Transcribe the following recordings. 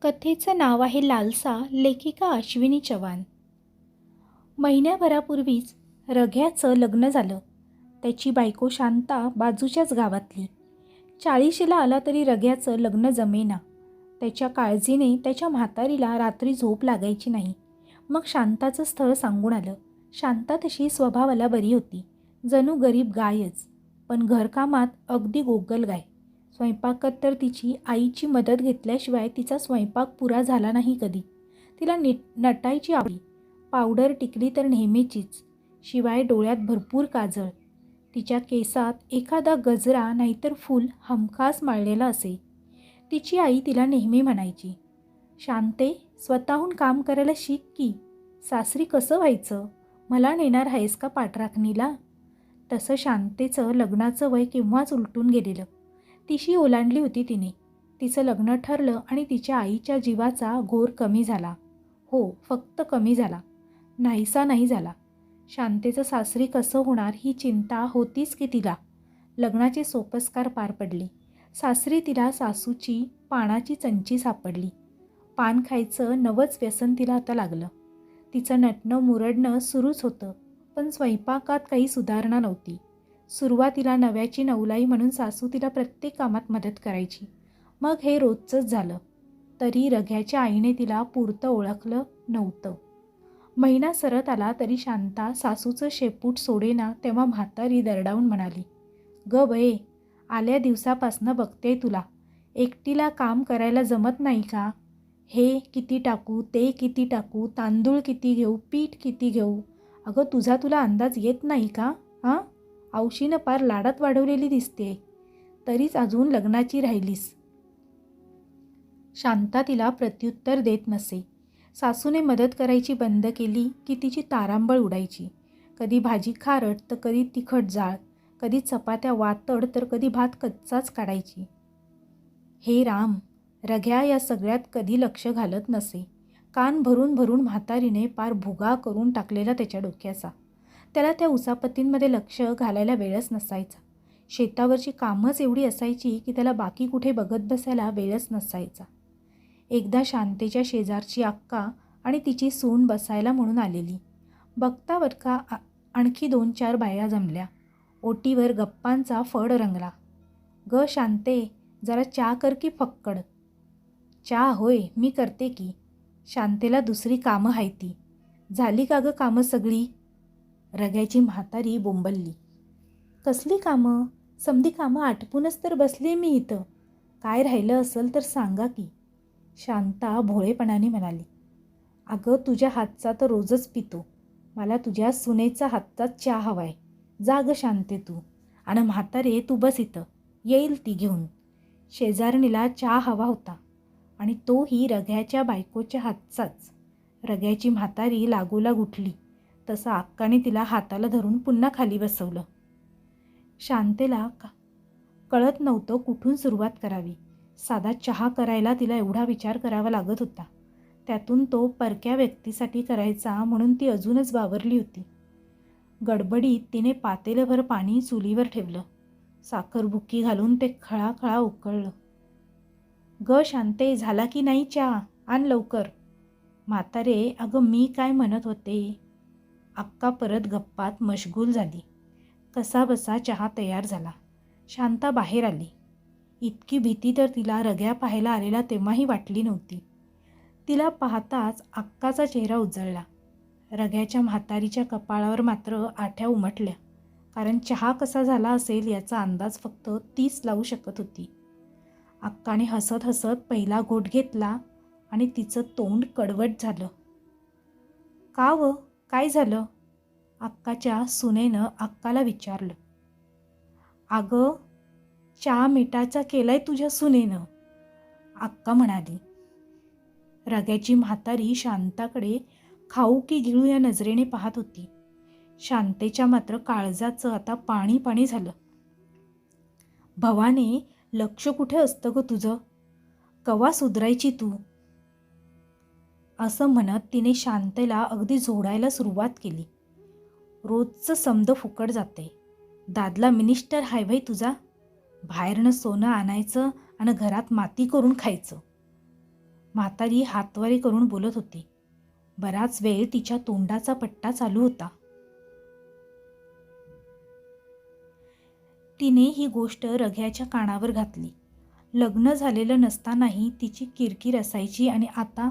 कथेचं नाव आहे लालसा. लेखिका अश्विनी चव्हाण. महिन्याभरापूर्वीच रघ्याचं लग्न झालं. त्याची बायको शांता बाजूच्याच गावातली. 40शीला आला तरी रघ्याचं लग्न जमेना. त्याच्या काळजीने त्याच्या म्हातारीला रात्री झोप लागायची नाही. मग शांताचं स्थळ सांगून आलं. शांता तशी स्वभावाला बरी होती, जणू गरीब गायच, पण घरकामात अगदी गोगल गाय. स्वयंपाकात तर तिची आईची मदत घेतल्याशिवाय तिचा स्वयंपाक पुरा झाला नाही कधी. तिला नटायची आवडी. पावडर टिकली तर नेहमीचीच, शिवाय डोळ्यात भरपूर काजळ. तिच्या केसात एखादा गजरा नाहीतर फूल हमखास माळलेला असे. तिची आई तिला नेहमी म्हणायची, शांते, स्वतःहून काम करायला शिक की. सासरी कसं व्हायचं? मला नेणार आहेस का पाठराखणीला? तसं शांतेचं लग्नाचं वय केव्हाच उलटून गेलेलं. तिशी ओलांडली होती तिने. तिचं लग्न ठरलं आणि तिच्या आईच्या जीवाचा घोर कमी झाला. हो, फक्त कमी झाला, नाहीसा नाही झाला. शांतेचं सासरी कसं होणार ही चिंता होतीच की तिला. लग्नाचे सोपस्कार पार पडले. सासरी तिला सासूची पानाची चंची सापडली. पान खायचं नवंच व्यसन तिला आता लागलं. तिचं नटणं मुरडणं सुरूच होतं, पण स्वयंपाकात काही सुधारणा नव्हती. सुरुवातीला नव्याची नवलाई म्हणून सासू तिला प्रत्येक कामात मदत करायची. मग हे रोजचंच झालं. तरी रघ्याच्या आईने तिला पुरतं ओळखलं नव्हतं. महिना सरत आला तरी शांता सासूचं शेपूट सोडेना. तेव्हा म्हातारी दरडावून म्हणाली, ग बये, आल्या दिवसापासनं बघते तुला. एकटीला काम करायला जमत नाही का? हे किती टाकू, ते किती टाकू, तांदूळ किती घेऊ, पीठ किती घेऊ? अगं, तुला अंदाज येत नाही का? हां, औशीनं पार लाडात वाढवलेली दिसते, तरीच अजून लग्नाची राहिलीस. शांता तिला प्रत्युत्तर देत नसे. सासूने मदत करायची बंद केली की तिची तारांबळ उडायची. कधी भाजी खारट तर कधी तिखट जाळ, कधी चपात्या वातड तर कधी भात कच्चाच काढायची. हे राम, रघ्या या सगळ्यात कधी लक्ष घालत नसे. कान भरून भरून म्हातारीने पार भुगा करून टाकलेला त्याच्या डोक्याचा. त्याला त्या उसापत्तींमध्ये लक्ष घालायला वेळच नसायचा. शेतावरची कामच एवढी असायची की त्याला बाकी कुठे बघत बसायला वेळच नसायचा. एकदा शांतेच्या शेजारची अक्का आणि तिची सून बसायला म्हणून आलेली. बघता बघता आणखी 2-4 बाया जमल्या. ओटीवर गप्पांचा फड रंगला. ग शांते, जरा चहा कर की फक्कड. चहा होय, मी करते की. शांतेला दुसरी कामं हायती. झाली का ग कामं सगळी? रघ्याची म्हातारी बोंबलली. कसली कामं? समधी कामं आटपूनच तर बसले मी इथं. काय राहिलं असेल तर सांगा की. शांता भोळेपणाने म्हणाली, अगं, तुझ्या हातचा तर रोजच पितो. मला तुझ्या सुनेचा हातचा चहा हवाय. जा ग शांते तू. आणि म्हातारे, तू बस इथं, येईल ती घेऊन. शेजारणीला चहा हवा होता आणि तोही रघ्याच्या बायकोच्या हातचाच. रघ्याची म्हातारी लागोलाग उठली. तसं अक्काने तिला हाताला धरून पुन्हा खाली बसवलं. शांतेला कळत नव्हतं कुठून सुरुवात करावी. साधा चहा करायला तिला एवढा विचार करावा लागत होता. त्यातून तो परक्या व्यक्तीसाठी करायचा म्हणून ती अजूनच बावरली होती. गडबडीत तिने पातेलभर पाणी चुलीवर ठेवलं. साखर बुक्की घालून ते खळाखळा उकळलं. ग शांते, झाला की नाही चहा? आण लवकर. म्हातारे, अगं मी काय म्हणत होते. अक्का परत गप्पात मशगूल झाली. कसा बसा चहा तयार झाला. शांता बाहेर आली. इतकी भीती तर तिला रघ्या पाहायला आलेला तेव्हाही वाटली नव्हती. तिला पाहताच अक्काचा चेहरा उजळला. रघ्याच्या म्हातारीच्या कपाळावर मात्र आठ्या उमटल्या, कारण चहा कसा झाला असेल याचा अंदाज फक्त तीच लावू शकत होती. अक्काने हसत हसत पहिला घोट घेतला आणि तिचं तोंड कडवट झालं. का व, काय झालं? अक्काच्या सुनेनं अक्काला विचारलं. अगं, चहा मिठाचा केलाय तुझ्या सुनेनं, अक्का म्हणाली. रघ्याची म्हातारी शांताकडे खाऊ की गिळू या नजरेने पाहत होती. शांतेच्या मात्र काळजाचं आता पाणी पाणी झालं. भवाने, लक्ष कुठे असतं ग तुझं? कवा सुधरायची तू? असं म्हणत तिने शांतेला अगदी झोडायला सुरुवात केली. रोजचं समद फुकट जाते. दादला मिनिस्टर हाय भाई तुझा. बाहेरनं सोनं आणायचं आणि घरात माती करून खायचं. म्हातारी हातवारे करून बोलत होती. बराच वेळ तिच्या तोंडाचा पट्टा चालू होता. तिने ही गोष्ट रघ्याच्या कानावर घातली. लग्न झालेलं नसतानाही तिची किरकिर असायची आणि आता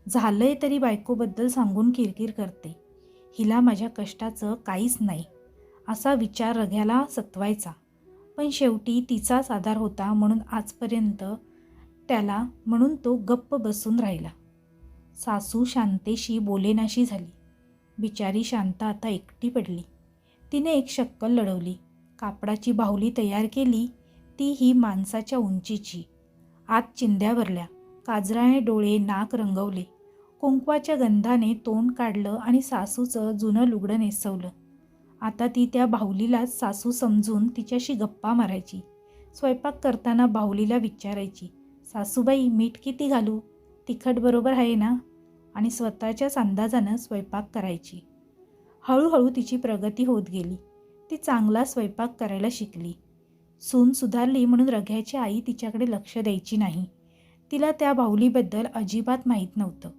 झालंय तरी बायकोबद्दल सांगून किरकिर करते. हिला माझ्या कष्टाचं काहीच नाही असा विचार रघ्याला सतवायचा. पण शेवटी तिचाच आधार होता म्हणून आजपर्यंत म्हणून तो गप्प बसून राहिला. सासू शांतेशी बोलेनाशी झाली. बिचारी शांता आता एकटी पडली. तिने एक शक्कल लढवली. कापडाची बाहुली तयार केली, ती ही माणसाच्या उंचीची. आत चिंध्या भरल्या, काजराने डोळे नाक रंगवले, कुंकवाच्या गंधाने तोंड काढलं आणि सासूचं जुनं लुगडं नेसवलं. आता ती त्या बाहुलीलाच सासू समजून तिच्याशी गप्पा मारायची. स्वयंपाक करताना बाहुलीला विचारायची, सासूबाई मीठ किती घालू, तिखट बरोबर आहे ना, आणि स्वतःच्याच अंदाजानं स्वयंपाक करायची. हळूहळू तिची प्रगती होत गेली. ती चांगला स्वयंपाक करायला शिकली. सून सुधारली म्हणून रघ्याची आई तिच्याकडे लक्ष द्यायची नाही. तिला त्या बाहुलीबद्दल अजिबात माहीत नव्हतं.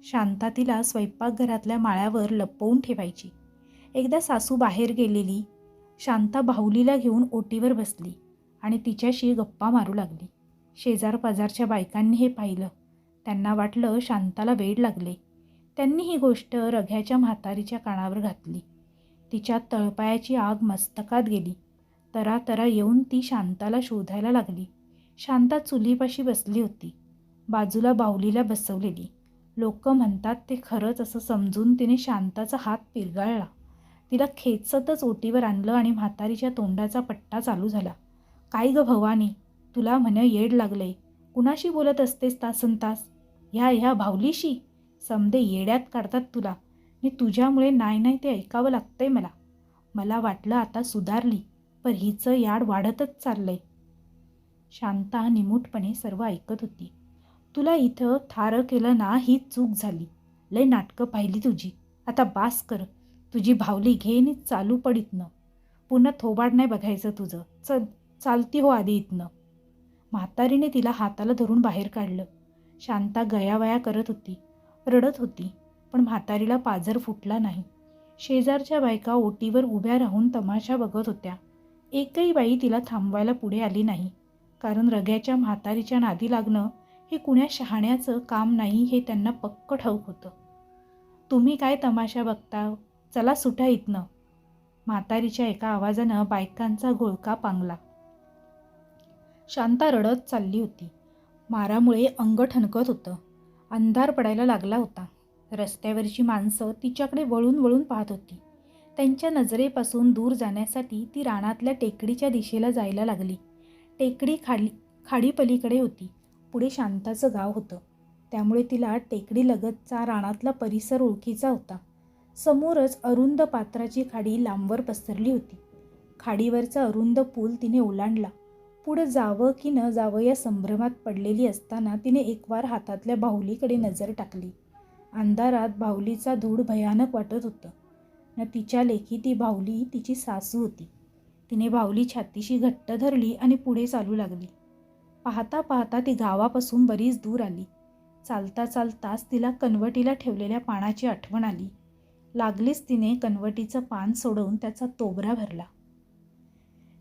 शांता तिला स्वयंपाकघरातल्या माळ्यावर लपवून ठेवायची. एकदा सासू बाहेर गेलेली. शांता बाहुलीला घेऊन ओटीवर बसली आणि तिच्याशी गप्पा मारू लागली. शेजारपाजारच्या बायकांनी हे पाहिलं. त्यांना वाटलं शांताला वेड लागले. त्यांनी ही गोष्ट रघ्याच्या म्हातारीच्या कानावर घातली. तिच्या तळपायाची आग मस्तकात गेली. तरातरा येऊन ती शांताला शोधायला लागली. शांता चुलीपाशी बसली होती, बाजूला बाहुलीला बसवलेली. लोक म्हणतात ते खरंच असं समजून तिने शांताचा हात पिरगाळला. तिला खेचतच ओटीवर आणलं आणि म्हातारीच्या तोंडाचा पट्टा चालू झाला. काय ग भवानी, तुला म्हणे येड लागलंय, कुणाशी बोलत असतेस तासनतास? ह्या बाहुलीशी? समदे येड्यात काढतात तुला, आणि तुझ्यामुळे नाही ते ऐकावं लागतंय मला. मला वाटलं आता सुधारली, पण हिचं याड वाढतच चाललंय. शांता निमूटपणे सर्व ऐकत होती. तुला इथं थारं केलं ना, ही चूक झाली. लय नाटकं पाहिली तुझी, आता बास कर. तुझी बाहुली घे आणि चालू पड इथनं. पुन्हा थोबाड नाही बघायचं तुझं. चालती हो आधी इथनं. म्हातारीने तिला हाताला धरून बाहेर काढलं. शांता गयावया करत होती, रडत होती, पण म्हातारीला पाझर फुटला नाही. शेजारच्या बायका ओटीवर उभ्या राहून तमाशा बघत होत्या. एकही बाई तिला थांबवायला पुढे आली नाही, कारण रघ्याच्या म्हातारीच्या नादी लागणं हे कुण्या शहाण्याचं काम नाही हे त्यांना पक्क ठाऊक होतं. तुम्ही काय तमाशा बघता, चला सुटा इथनं. म्हातारीच्या एका आवाजानं बायकांचा घोळका पांगला. शांता रडत चालली होती. मारामुळे अंग ठणकत होतं. अंधार पडायला लागला होता. रस्त्यावरची माणसं तिच्याकडे वळून वळून पाहत होती. त्यांच्या नजरेपासून दूर जाण्यासाठी ती रानातल्या टेकडीच्या दिशेला जायला लागली. टेकडी खाडीपलीकडे होती. पुढे शांताचं गाव होतं, त्यामुळे तिला टेकडीलगतचा रानातला परिसर ओळखीचा होता. समोरच अरुंद पात्राची खाडी लांबवर पसरली होती. खाडीवरचा अरुंद पूल तिने ओलांडला. पुढं जावं की न जावं या संभ्रमात पडलेली असताना तिने एकवार हातातल्या बाहुलीकडे नजर टाकली. अंधारात बाहुलीचा धूड भयानक वाटत होतं. न तिच्या लेखी ती बाहुली तिची सासू होती. तिने बाहुली छातीशी घट्ट धरली आणि पुढे चालू लागली. पाहता पाहता ती गावापासून बरीच दूर आली. चालता चालताच तिला कनवटीला ठेवलेल्या पानाची आठवण आली. लागलीच तिने कनवटीचं पान सोडवून त्याचा तोबरा भरला.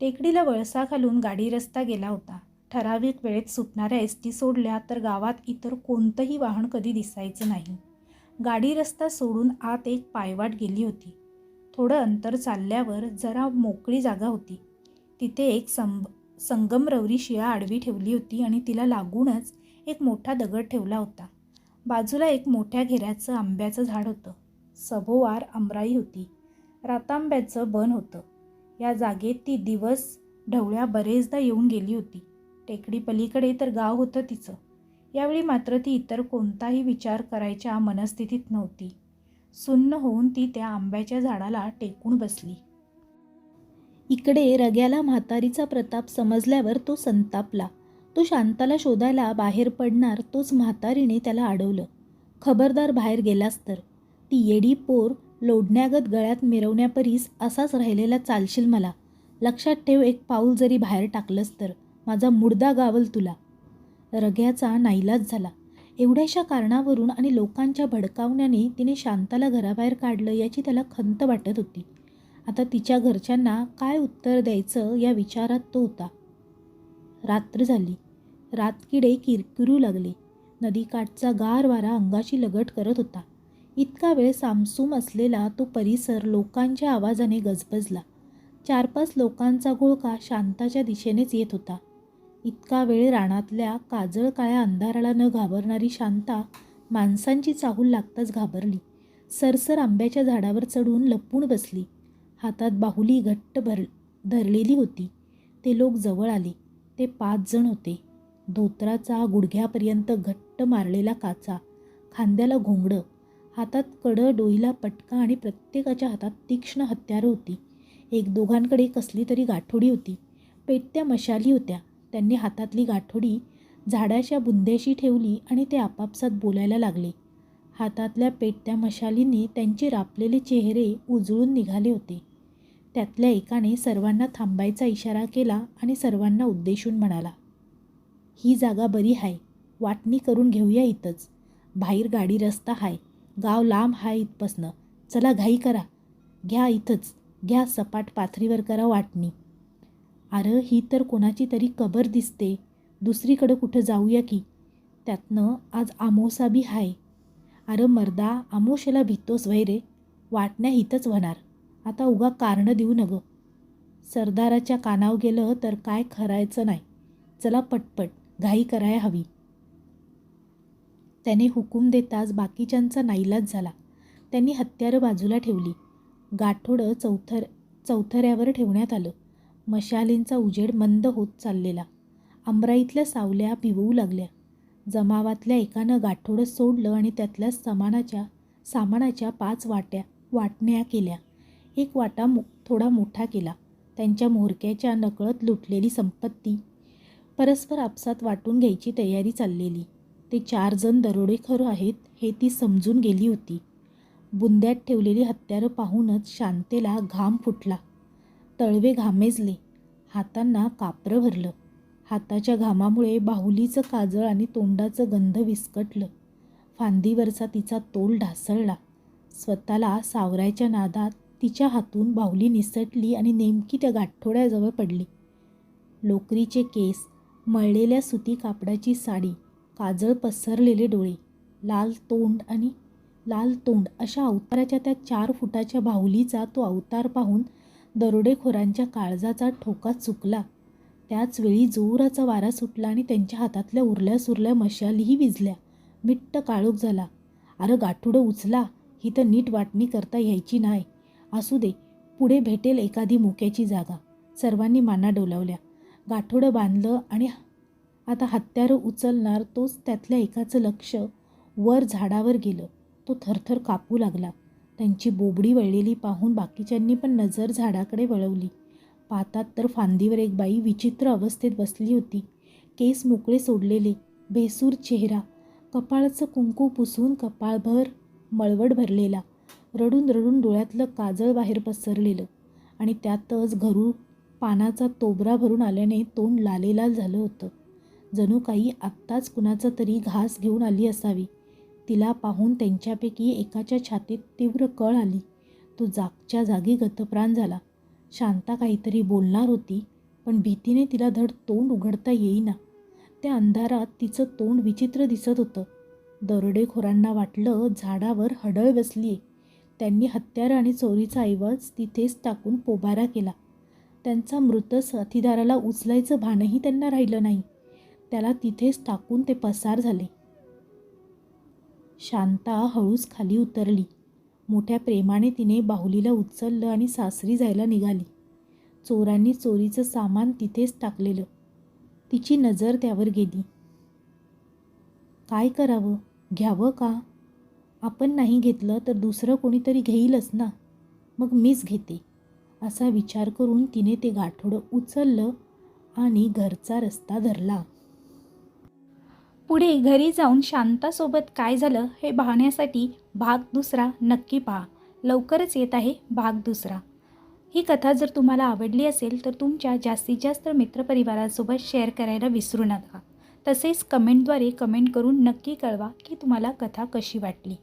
टेकडीला वळसा घालून गाडी रस्ता गेला होता. ठराविक वेळेत सुटणाऱ्या एसटी सोडल्या तर गावात इतर कोणतंही वाहन कधी दिसायचं नाही. गाडी रस्ता सोडून आत एक पायवाट गेली होती. थोडं अंतर चालल्यावर जरा मोकळी जागा होती. तिथे एक संगमरवरी शिळा आडवी ठेवली होती आणि तिला लागूनच एक मोठा दगड ठेवला होता. बाजूला एक मोठ्या घेऱ्याचं आंब्याचं झाड होतं. सभोवार आमराई होती. रातांब्याचं बन होतं. या जागेत ती दिवस ढवळ्या बरेचदा येऊन गेली होती. टेकडी पलीकडे तर गाव होतं तिचं. यावेळी मात्र ती इतर कोणताही विचार करायच्या मनस्थितीत नव्हती. सुन्न होऊन ती त्या आंब्याच्या झाडाला टेकून बसली. इकडे रघ्याला म्हातारीचा प्रताप समजल्यावर तो संतापला. तो शांताला शोधायला बाहेर पडणार तोच म्हातारीने त्याला अडवलं. खबरदार बाहेर गेलास तर ती येडी पोर लोढण्यागत गळ्यात मिरवण्यापरीस असाच राहिलेला चालशील मला. लक्षात ठेव, एक पाऊल जरी बाहेर टाकलंस तर माझा मुर्दा गावल तुला. रघ्याचा नाईलाज झाला. एवढ्याशा कारणावरून आणि लोकांच्या भडकावण्याने तिने शांताला घराबाहेर काढलं याची त्याला खंत वाटत होती. आता तिच्या घरच्यांना काय उत्तर द्यायचं या विचारात तो होता. रात्र झाली. रातकिडे किरकिरू लागले. नदीकाठचा गार वारा अंगाशी लगट करत होता. इतका वेळ सामसूम असलेला तो परिसर लोकांच्या आवाजाने गजबजला. 4-5 लोकांचा घोळका शांताच्या दिशेनेच येत होता. इतका वेळ रानातल्या काजळ काळ्या अंधाराला न घाबरणारी शांता माणसांची चाहूल लागताच घाबरली. सरसर आंब्याच्या झाडावर चढून लपून बसली. हातात बाहुली घट्ट धरलेली होती. ते लोक जवळ आले. ते 5 जण होते. धोत्राचा गुडघ्यापर्यंत घट्ट मारलेला काचा, खांद्याला घोंगडं, हातात कडं, डोईला पटका आणि प्रत्येकाच्या हातात तीक्ष्ण हत्यारं होती. 1-2घांकडे कसली तरी गाठोडी होती. पेटत्या मशाली होत्या. त्यांनी हातातली गाठोडी झाडाच्या बुंद्याशी ठेवली आणि ते आपापसात बोलायला लागले. हातातल्या पेटत्या मशालींनी त्यांचे रापलेले चेहरे उजळून निघाले होते. त्यातल्या एकाने सर्वांना थांबायचा इशारा केला आणि सर्वांना उद्देशून म्हणाला, ही जागा बरी आहे. वाटणी करून घेऊया इथंच. बाहेर गाडी रस्ता आहे. गाव लांब आहे इथपासनं. चला घाई करा. घ्या इथंच. घ्या सपाट पाथरीवर करा वाटणी. अरे ही तर कोणाची तरी कबर दिसते. दुसरीकडं कुठं जाऊया की. त्यातनं आज आमोसा बी आहे. अरे मर्दा, आमोशेला भीतोस वय रे. वाटण्या हितच होणार. आता उगा कारणं देऊ नगं. सरदाराच्या कानाव गेलं तर काय खरायचं नाही. चला पटपट, घाई करायला हवी. त्याने हुकूम देताच बाकीच्यांचा नाईलाज झाला. त्यांनी हत्यारं बाजूला ठेवली. गाठोडं चौथऱ्यावर ठेवण्यात आलं. मशालींचा उजेड मंद होत चाललेला. आमराईतल्या सावल्या भिवू लागल्या. जमावातल्या एकानं गाठोडं सोडलं आणि त्यातल्या सामानाच्या 5 वाटण्या केल्या. एक वाटा थोडा मोठा केला. त्यांच्या म्होरक्याच्या नकळत लुटलेली संपत्ती परस्पर आपसात वाटून घ्यायची तयारी चाललेली. ते 4 जण दरोडेखोर आहेत हे ती समजून गेली होती. बुंद्यात ठेवलेली हत्यारं पाहूनच शांतेला घाम फुटला. तळवे घामेजले. हातांना कापरं भरलं. हाताच्या घामामुळे बाहुलीचं काजळ आणि तोंडाचं गंध विस्कटलं. फांदीवरचा तिचा तोल ढासळला. स्वतःला सावरायच्या नादात तिच्या हातून बाहुली निसटली आणि नेमकी त्या गाठोड्याजवळ पडली. लोकरीचे केस, मळलेल्या सुती कापडाची साडी, काजळ पसरलेले डोळे, लाल तोंड अशा अवताराच्या त्या 4 फुटाच्या बाहुलीचा तो अवतार पाहून दरोडेखोरांच्या काळजाचा ठोका चुकला. त्याचवेळी जोराचा वारा सुटला आणि त्यांच्या हातातल्या उरल्या मशालीही विझल्या. मिट्ट काळोख झाला. अरे गाठोडं उचला. ही तर नीट वाटणी करता यायची नाही. असू दे, पुढे भेटेल एखादी मुक्याची जागा. सर्वांनी माना डोलावल्या. गाठोडं बांधलं आणि आता हत्यारं उचलणार तोच त्यातल्या एकाचं लक्ष वर झाडावर गेलं. तो थरथर कापू लागला. त्यांची बोबडी वळलेली पाहून बाकीच्यांनी पण नजर झाडाकडे वळवली. पाहतात तर फांदीवर एक बाई विचित्र अवस्थेत बसली होती. केस मोकळे सोडलेले, भेसूर चेहरा, कपाळाचं कुंकू पुसून कपाळभर मळवट भरलेला, रडून रडून डोळ्यातलं काजळ बाहेर पसरलेलं आणि त्यातच घरू पानाचा तोबरा भरून आल्याने तोंड लालेलाल झालं होतं. जणू काही आत्ताच कुणाचा तरी घास घेऊन आली असावी. तिला पाहून त्यांच्यापैकी एकाच्या छातीत तीव्र कळ आली. तो जागच्या जागी गतप्राण झाला. शांता काहीतरी बोलणार होती, पण भीतीने तिला धड तोंड उघडता येईना. त्या अंधारात तिचं तोंड विचित्र दिसत होतं. दरोडेखोरांना वाटलं झाडावर हडळ बसलीये. त्यांनी हत्यारं आणि चोरीचा ऐवज तिथेच टाकून पोबारा केला. त्यांचा मृत साथीदाराला उचलायचं भानही त्यांना राहिलं नाही. त्याला तिथेच टाकून ते पसार झाले. शांता हळूच खाली उतरली. मोठ्या प्रेमाने तिने बाहुलीला उचललं आणि सासरी जायला निघाली. चोरांनी चोरीचं सामान तिथेच टाकलेलं. तिची नजर त्यावर गेली. काय करावं? घ्यावं का? आपण नाही घेतलं तर दुसरं कोणीतरी घेईलच ना. मग मीच घेते असा विचार करून तिने ते गाठोडं उचललं आणि घरचा रस्ता धरला. पुढे घरी जाऊन शांतासोबत काय झालं हे पाहण्यासाठी भाग 2 नक्की पहा. लवकरच येत आहे भाग 2. ही कथा जर तुम्हाला आवडली असेल तर तुमच्या जास्तीत जास्त मित्रपरिवारासोबत शेअर करायला विसरू नका. तसेच कमेंटद्वारे कमेंट करून नक्की कळवा की तुम्हाला कथा कशी वाटली.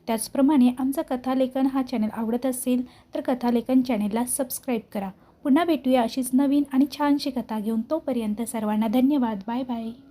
त्याचप्रमाणे आमचा कथालेखन हा चॅनल आवडत असेल तर कथालेखन चॅनेलला सबस्क्राईब करा. पुन्हा भेटूया अशीच नवीन आणि छानशी कथा घेऊन. तोपर्यंत सर्वांना धन्यवाद. Bye bye.